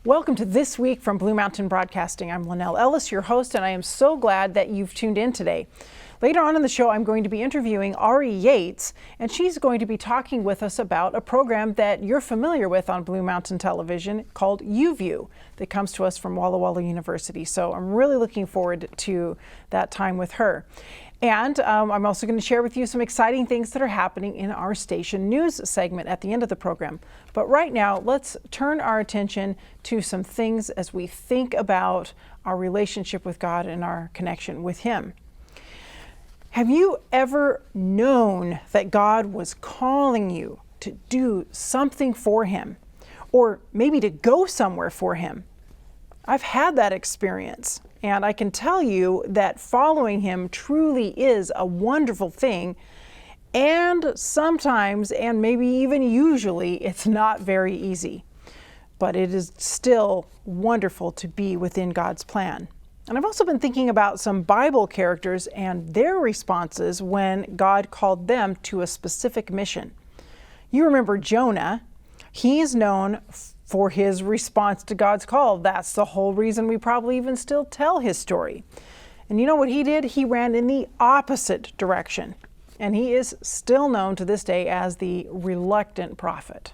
Welcome to This Week from Blue Mountain Broadcasting. I'm Lynelle Ellis, your host, and I am so glad that you've tuned in today. Later on in the show, I'm going to be interviewing Auri Yates, and she's going to be talking with us about a program that you're familiar with on Blue Mountain Television called UView that comes to us from Walla Walla University. So I'm really looking forward to that time with her. And I'm also going to share with you some exciting things that are happening in our station news segment at the end of the program. But right now, let's turn our attention to some things as we think about our relationship with God and our connection with Him. Have you ever known that God was calling you to do something for Him, or maybe to go somewhere for Him? I've had that experience, and I can tell you that following Him truly is a wonderful thing, and sometimes, and maybe even usually, it's not very easy. But it is still wonderful to be within God's plan. And I've also been thinking about some Bible characters and their responses when God called them to a specific mission. You remember Jonah. He is known for his response to God's call. That's the whole reason we probably even still tell his story. And you know what he did? He ran in the opposite direction. And he is still known to this day as the reluctant prophet.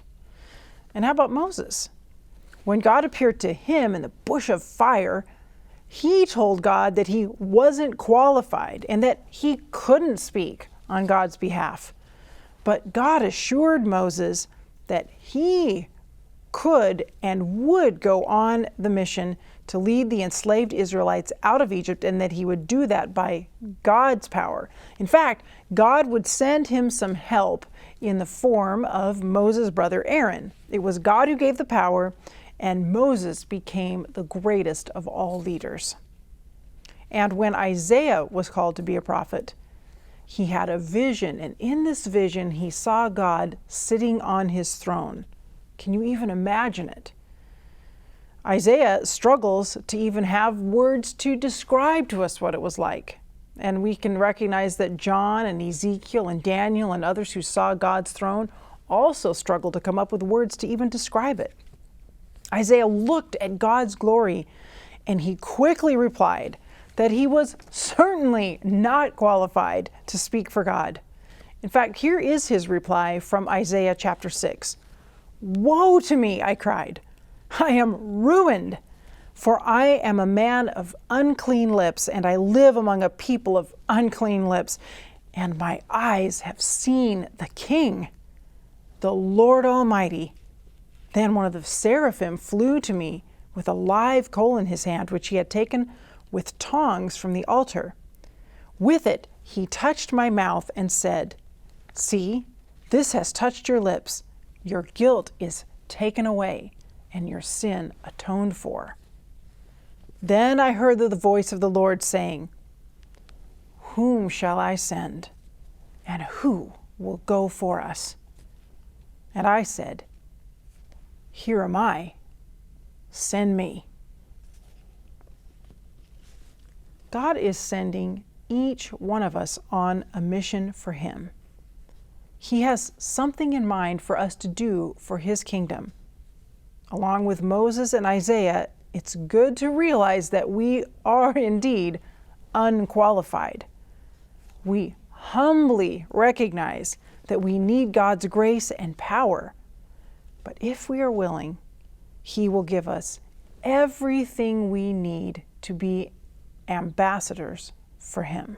And how about Moses? When God appeared to him in the bush of fire, he told God that he wasn't qualified and that he couldn't speak on God's behalf. But God assured Moses that he could and would go on the mission to lead the enslaved Israelites out of Egypt, and that he would do that by God's power. In fact, God would send him some help in the form of Moses' brother Aaron. It was God who gave the power, and Moses became the greatest of all leaders. And when Isaiah was called to be a prophet, he had a vision, and in this vision he saw God sitting on his throne. Can you even imagine it? Isaiah struggles to even have words to describe to us what it was like. And we can recognize that John and Ezekiel and Daniel and others who saw God's throne also struggled to come up with words to even describe it. Isaiah looked at God's glory, and he quickly replied that he was certainly not qualified to speak for God. In fact, here is his reply from Isaiah chapter 6. "Woe to me," I cried. "I am ruined, for I am a man of unclean lips, and I live among a people of unclean lips, and my eyes have seen the King, the Lord Almighty." Then one of the seraphim flew to me with a live coal in his hand, which he had taken with tongs from the altar. With it he touched my mouth and said, "See, this has touched your lips. Your guilt is taken away, and your sin atoned for." Then I heard the voice of the Lord saying, "Whom shall I send? And who will go for us?" And I said, "Here am I. Send me." God is sending each one of us on a mission for Him. He has something in mind for us to do for His kingdom. Along with Moses and Isaiah, it's good to realize that we are indeed unqualified. We humbly recognize that we need God's grace and power. But if we are willing, He will give us everything we need to be ambassadors for Him.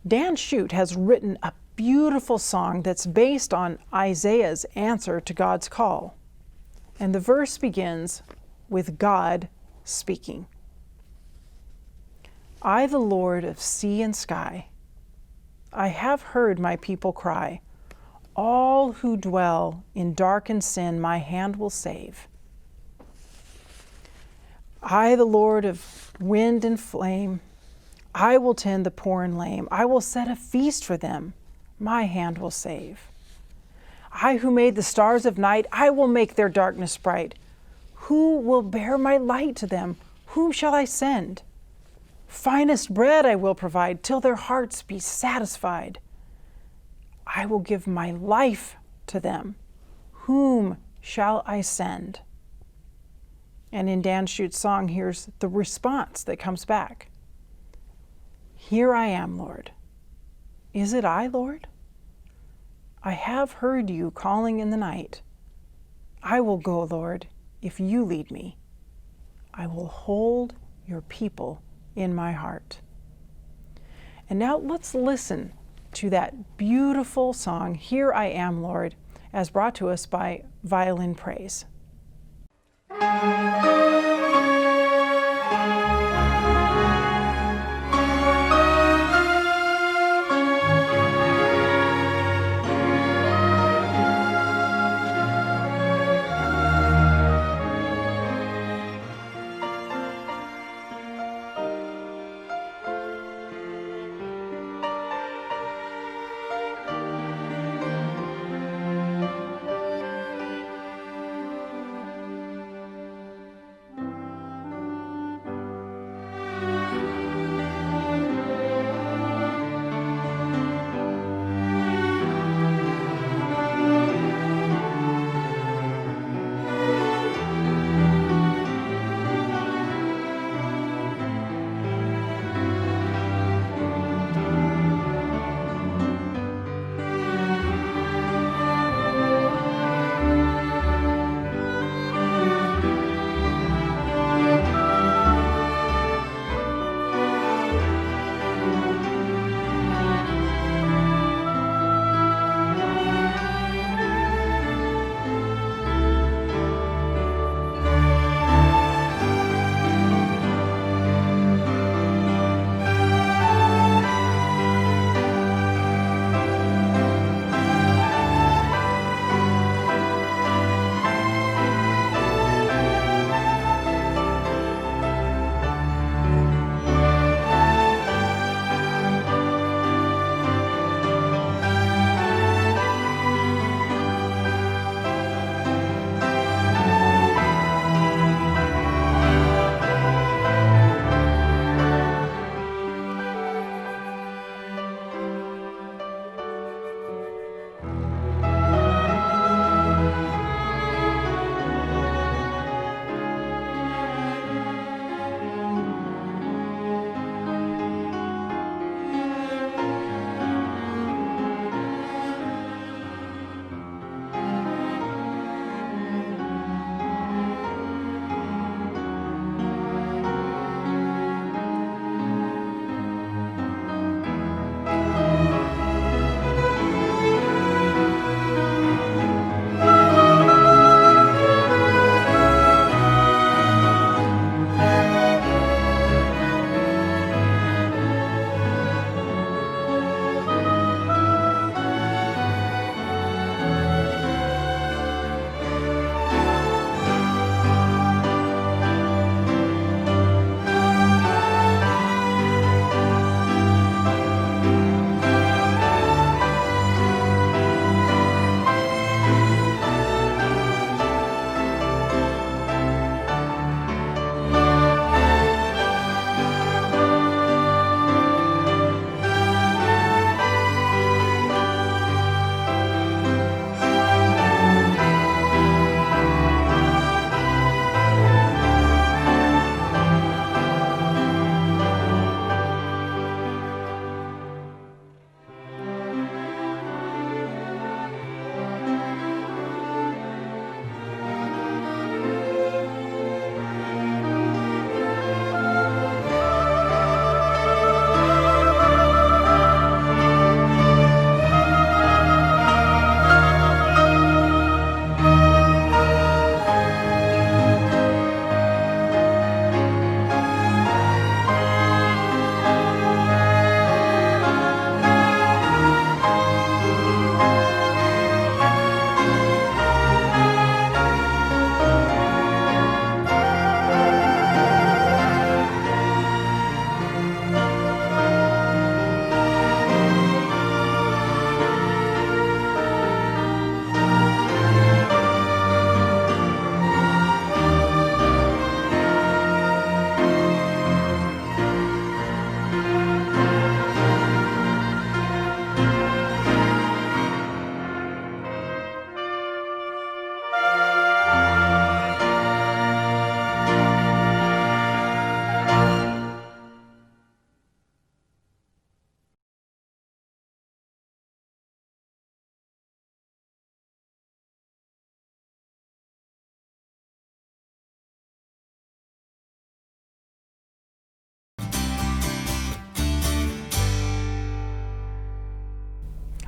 Dan Shute has written a beautiful song that's based on Isaiah's answer to God's call. And the verse begins with God speaking. "I, the Lord of sea and sky, I have heard my people cry. All who dwell in darkened sin, my hand will save. I, the Lord of wind and flame, I will tend the poor and lame. I will set a feast for them. My hand will save. I who made the stars of night, I will make their darkness bright. Who will bear my light to them? Whom shall I send? Finest bread I will provide, till their hearts be satisfied. I will give my life to them. Whom shall I send? And in Dan Schutt's song, here's the response that comes back. Here I am, Lord. Is it I, Lord? I have heard you calling in the night. I will go, Lord, if you lead me. I will hold your people in my heart. And now let's listen to that beautiful song, Here I Am, Lord, as brought to us by Violin Praise.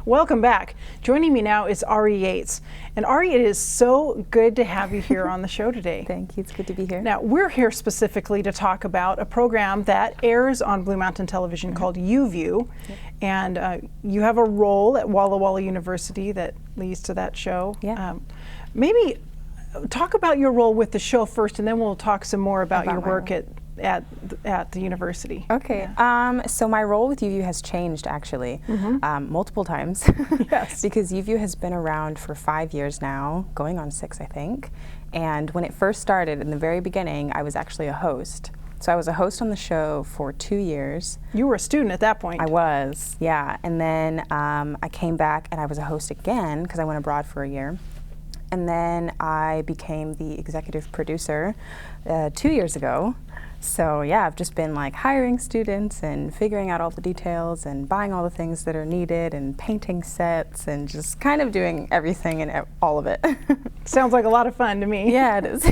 Welcome back. Joining me now is Auri Yates. And Auri, it is so good to have you here on the show today. Thank you. It's good to be here. Now, we're here specifically to talk about a program that airs on Blue Mountain Television called UView. Yep. And you have a role at Walla Walla University that leads to that show. Yeah. Maybe talk about your role with the show first, and then we'll talk some more about your work at the university. Okay. Yeah. So my role with UView has changed actually multiple times. Yes. Because UView has been around for 5 years now, going on 6, I think. And when it first started, in the very beginning, I was actually a host. So I was a host on the show for 2 years. You were a student at that point. I was, yeah. And then I came back and I was a host again because I went abroad for a year. And then I became the executive producer 2 years ago. So yeah, I've just been like hiring students and figuring out all the details and buying all the things that are needed and painting sets and just kind of doing everything and all of it. Sounds like a lot of fun to me. Yeah, it is.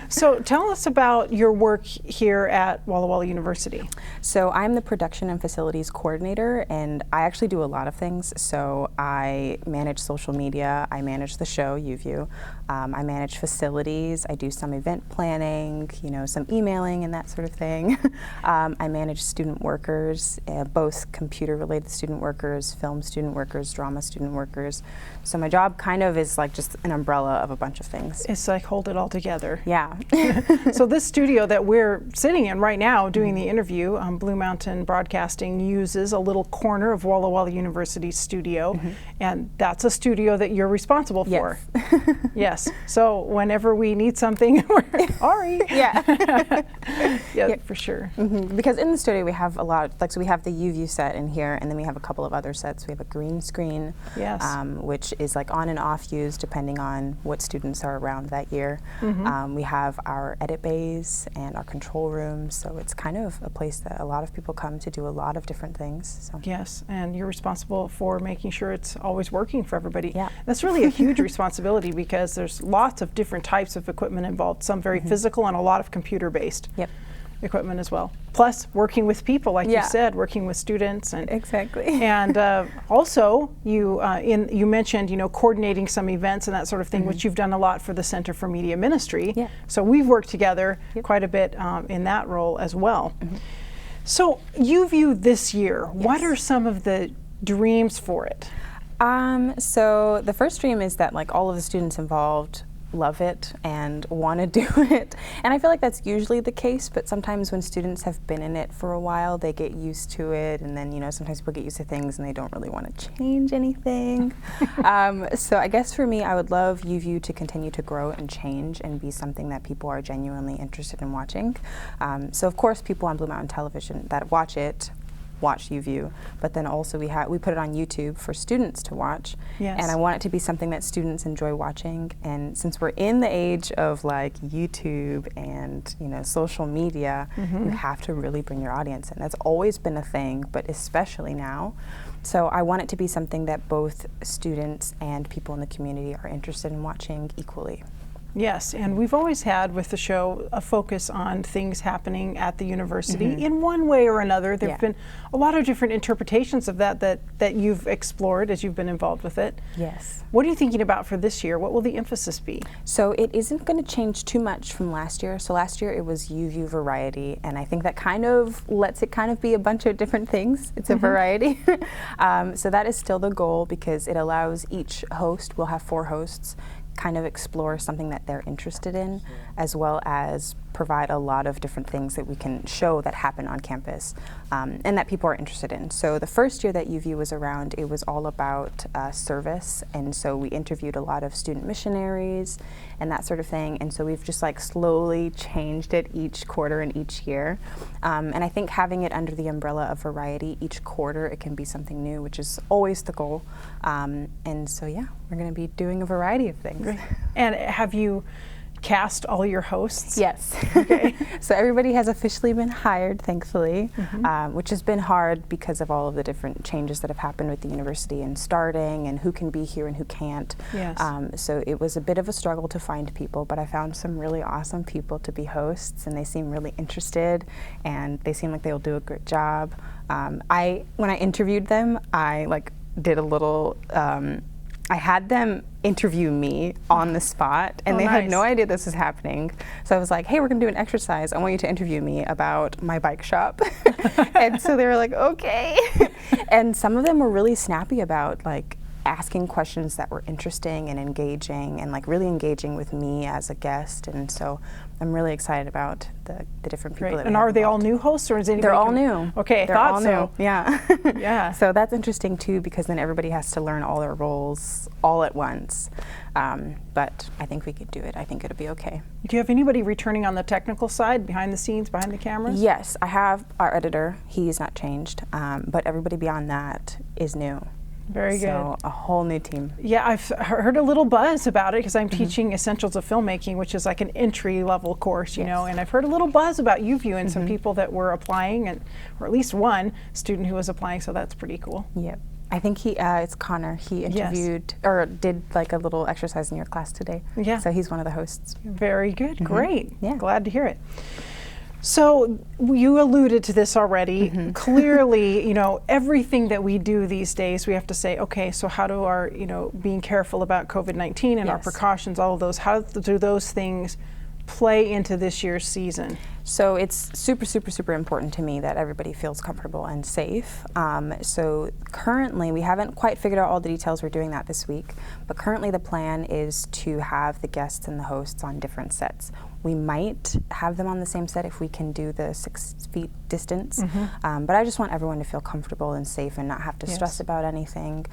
So tell us about your work here at Walla Walla University. So I'm the production and facilities coordinator, and I actually do a lot of things. So I manage social media, I manage the show, UView, I manage facilities, I do some event planning, you know, some emailing and that sort of thing. I manage student workers, both computer-related student workers, film student workers, drama student workers. So my job kind of is like just an umbrella of a bunch of things. It's like hold it all together. Yeah. So this studio that we're sitting in right now doing the interview, Blue Mountain Broadcasting uses a little corner of Walla Walla University's studio, and that's a studio that you're responsible for. Yes. Yes. So whenever we need something, we're Auri. Yeah. Yeah, for sure. Because in the studio we have a lot, like, so we have the UView set in here, and then we have a couple of other sets. We have a green screen, yes, which is like on and off used depending on what students are around that year. We have our edit bays and our control rooms, so it's kind of a place that a lot of people come to do a lot of different things. So. Yes, and you're responsible for making sure it's always working for everybody. Yeah. That's really a huge responsibility because there's lots of different types of equipment involved, some very physical and a lot of computer-based. Yep. Equipment as well. Plus working with people, like you said, working with students. And exactly. And also, you mentioned, you know, coordinating some events and that sort of thing, which you've done a lot for the Center for Media Ministry. Yeah. So we've worked together quite a bit in that role as well. So UView this year, what are some of the dreams for it? So the first dream is that like all of the students involved love it and want to do it. And I feel like that's usually the case, but sometimes when students have been in it for a while, they get used to it, and then, you know, sometimes people get used to things and they don't really want to change anything. So I guess for me, I would love UView to continue to grow and change and be something that people are genuinely interested in watching. So of course, people on Blue Mountain Television that watch UView, but then also we put it on YouTube for students to watch. Yes. And I want it to be something that students enjoy watching. And since we're in the age of like YouTube and, you know, social media, you have to really bring your audience in. That's always been a thing, but especially now. So I want it to be something that both students and people in the community are interested in watching equally. Yes, and we've always had with the show a focus on things happening at the university in one way or another. There have been a lot of different interpretations of that you've explored as you've been involved with it. Yes. What are you thinking about for this year? What will the emphasis be? So it isn't going to change too much from last year. So last year it was UView Variety, and I think that kind of lets it kind of be a bunch of different things. It's a variety. So that is still the goal because it allows each host, we'll have 4 hosts, kind of explore something that they're interested in, as well as provide a lot of different things that we can show that happen on campus and that people are interested in. So the first year that UView was around, it was all about service, and so we interviewed a lot of student missionaries and that sort of thing, and so we've just like slowly changed it each quarter and each year. And I think having it under the umbrella of variety, each quarter it can be something new, which is always the goal. And so yeah, we're going to be doing a variety of things. Great. And have you cast all your hosts? Yes. Okay. So everybody has officially been hired, thankfully, which has been hard because of all of the different changes that have happened with the university and starting and who can be here and who can't. Yes. So it was a bit of a struggle to find people, but I found some really awesome people to be hosts, and they seem really interested and they seem like they'll do a good job. When I interviewed them, I did a little, I had them interview me on the spot, and they had no idea this was happening. So I was like, hey, we're gonna do an exercise. I want you to interview me about my bike shop. And so they were like, okay. And some of them were really snappy about like asking questions that were interesting and engaging, and like really engaging with me as a guest. And so I'm really excited about the different people that we And have are they involved. all new hosts, or is anybody? They're all new. Okay, They're thought all so. new. Yeah. Yeah. So that's interesting too, because then everybody has to learn all their roles all at once. But I think we could do it. I think it'll be okay. Do you have anybody returning on the technical side, behind the scenes, behind the cameras? Yes, I have our editor. He's not changed, but everybody beyond that is new. Very good. So a whole new team. Yeah, I've heard a little buzz about it because I'm teaching Essentials of Filmmaking, which is like an entry-level course, you know, and I've heard a little buzz about UView and some people that were applying, and or at least one student who was applying, so that's pretty cool. Yep. I think it's Connor. He interviewed or did like a little exercise in your class today. Yeah. So he's one of the hosts. Very good. Great. Yeah. Glad to hear it. So you alluded to this already. Clearly, you know, everything that we do these days, we have to say, okay, so how do our, you know, being careful about COVID-19 and our precautions, all of those, how do those things play into this year's season? So it's super, super, super important to me that everybody feels comfortable and safe. So currently, we haven't quite figured out all the details. We're doing that this week. But currently the plan is to have the guests and the hosts on different sets. We might have them on the same set if we can do the 6 feet distance. But I just want everyone to feel comfortable and safe and not have to stress about anything.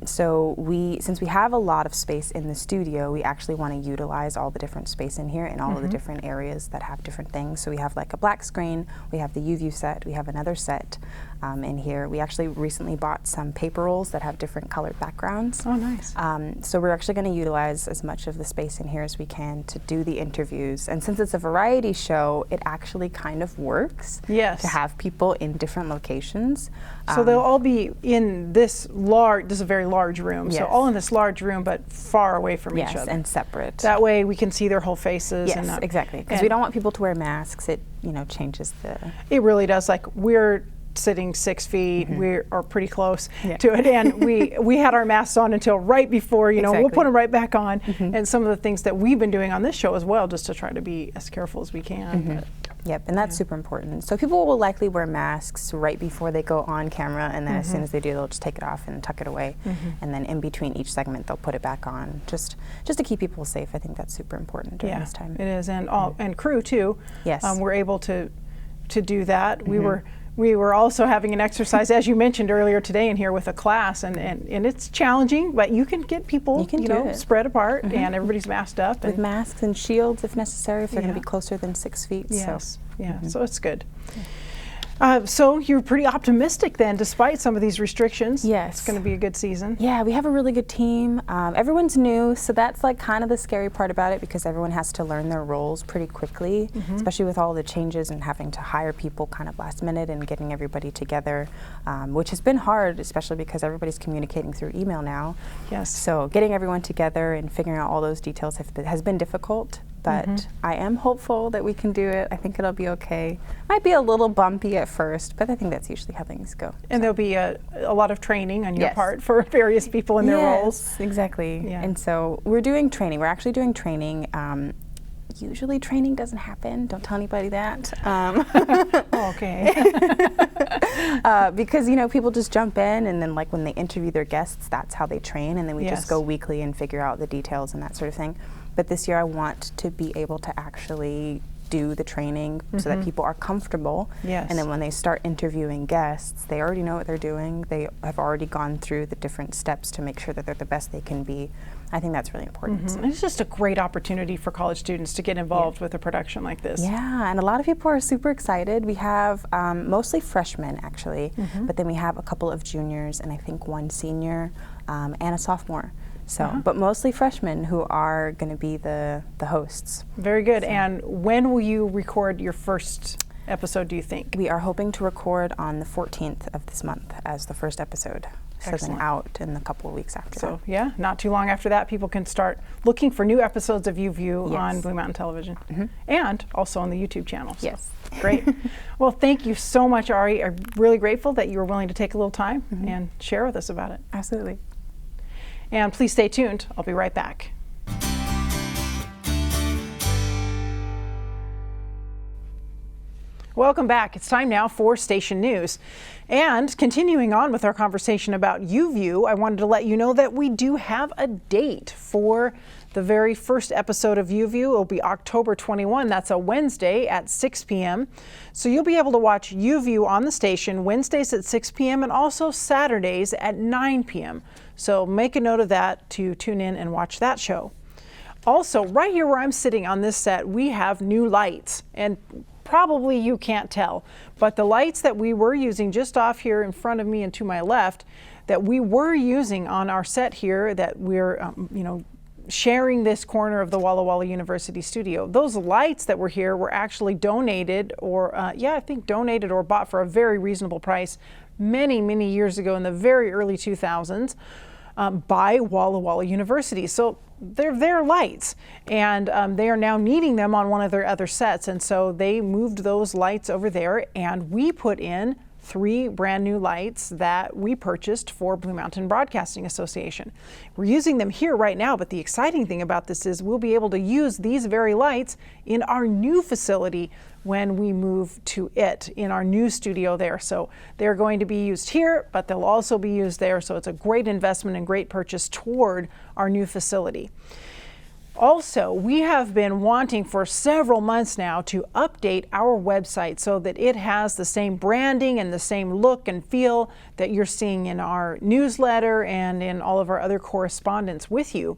So since we have a lot of space in the studio, we actually want to utilize all the different space in here and all of the different areas that have different things. So we have like a black screen, we have the UView set, we have another set in here. We actually recently bought some paper rolls that have different colored backgrounds. Oh, nice. So we're actually going to utilize as much of the space in here as we can to do the interviews. And since it's a variety show, it actually kind of works to have people in different locations. So they'll all be in this is a very large room. So all in this large room, but far away from each other. And separate. That way we can see their whole faces. Yes, and not, exactly. Because we don't want people to wear masks. It, you know, changes the... It really does. Like, we're sitting 6 feet, we are pretty close to it, and we had our masks on until right before, you know, we'll put them right back on, and some of the things that we've been doing on this show as well, just to try to be as careful as we can. Yep, and that's super important. So people will likely wear masks right before they go on camera, and then as soon as they do, they'll just take it off and tuck it away, and then in between each segment, they'll put it back on, just to keep people safe. I think that's super important during this time. It is, and and crew too. Yes, we're able to do that. We were also having an exercise, as you mentioned earlier today, in here with a class, and it's challenging, but you can get people, you know, spread apart, and everybody's masked up. With masks and shields if necessary, if they're going to be closer than 6 feet. Yes, so. So it's good. So you're pretty optimistic then, despite some of these restrictions. Yes. It's going to be a good season. Yeah, we have a really good team. Everyone's new, so that's like kind of the scary part about it, because everyone has to learn their roles pretty quickly, especially with all the changes and having to hire people kind of last minute and getting everybody together, which has been hard, especially because everybody's communicating through email now. Yes. So getting everyone together and figuring out all those details has been difficult. But I am hopeful that we can do it. I think it'll be okay. Might be a little bumpy at first, but I think that's usually how things go. And there'll be a lot of training on your part for various people in their roles. Exactly. Yeah. And so we're doing training. We're actually doing training. Usually training doesn't happen. Don't tell anybody that. Okay. Because, you know, people just jump in, and then like when they interview their guests, that's how they train. And then we just go weekly and figure out the details and that sort of thing. But this year I want to be able to actually do the training so that people are comfortable. Yes. And then when they start interviewing guests, they already know what they're doing. They have already gone through the different steps to make sure that they're the best they can be. I think that's really important. So. It's just a great opportunity for college students to get involved with a production like this. Yeah, and a lot of people are super excited. We have mostly freshmen, actually, but then we have a couple of juniors and I think one senior and a sophomore. So, but mostly freshmen who are going to be the hosts. Very good. So. And when will you record your first episode, do you think? We are hoping to record on the 14th of this month as the first episode. something out in a couple of weeks after that. So yeah, not too long after that, people can start looking for new episodes of UView on Blue Mountain Television and also on the YouTube channel. So. Yes. Great. Well, thank you so much, Auri. I'm really grateful that you were willing to take a little time and share with us about it. Absolutely. And please stay tuned. I'll be right back. Welcome back. It's time now for Station News. And continuing on with our conversation about UView, I wanted to let you know that we do have a date for the very first episode of UView. It will be October 21. That's a Wednesday at 6 p.m. So you'll be able to watch UView on the station Wednesdays at 6 p.m. and also Saturdays at 9 p.m. So make a note of that to tune in and watch that show. Also, right here where I'm sitting on this set, we have new lights. And probably you can't tell, but the lights that we were using just off here in front of me and to my left, that we were using on our set here, that we're, sharing this corner of the Walla Walla University studio. Those lights that were here were actually donated or, donated or bought for a very reasonable price many, many years ago in the very early 2000s by Walla Walla University. So they're their lights, and they are now needing them on one of their other sets. And so they moved those lights over there, and we put in 3 brand new lights that we purchased for Blue Mountain Broadcasting Association. We're using them here right now, but the exciting thing about this is we'll be able to use these very lights in our new facility when we move to it, in our new studio there. So they're going to be used here, but they'll also be used there. So it's a great investment and great purchase toward our new facility. Also, we have been wanting for several months now to update our website so that it has the same branding and the same look and feel that you're seeing in our newsletter and in all of our other correspondence with you.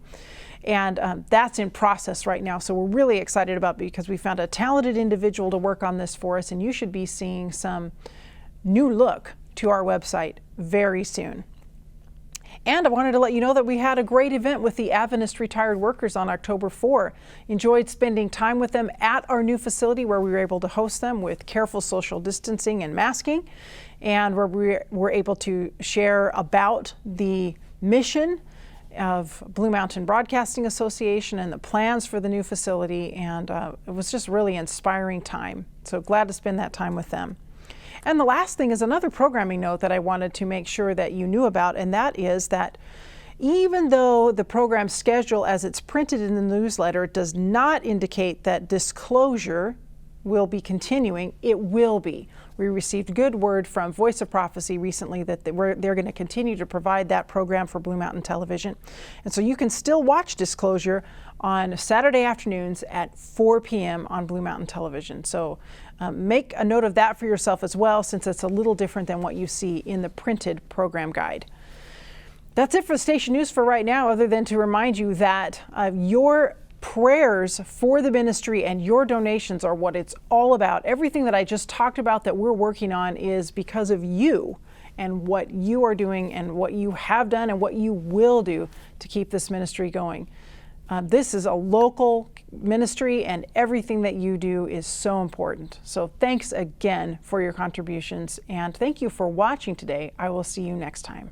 And that's in process right now. So we're really excited about it because we found a talented individual to work on this for us, and you should be seeing some new look to our website very soon. And I wanted to let you know that we had a great event with the Adventist retired workers on October 4. Enjoyed spending time with them at our new facility where we were able to host them with careful social distancing and masking, and where we were able to share about the mission of Blue Mountain Broadcasting Association and the plans for the new facility, and it was just really inspiring time. So glad to spend that time with them. And the last thing is another programming note that I wanted to make sure that you knew about, and that is that even though the program schedule as it's printed in the newsletter does not indicate that disclosure will be continuing, it will be. We received good word from Voice of Prophecy recently that they're going to continue to provide that program for Blue Mountain Television. And so you can still watch Disclosure on Saturday afternoons at 4 p.m. on Blue Mountain Television. So make a note of that for yourself as well, since it's a little different than what you see in the printed program guide. That's it for the station news for right now, other than to remind you that your prayers for the ministry and your donations are what it's all about. Everything that I just talked about that we're working on is because of you and what you are doing and what you have done and what you will do to keep this ministry going. This is a local ministry, and everything that you do is so important. So thanks again for your contributions, and thank you for watching today. I will see you next time.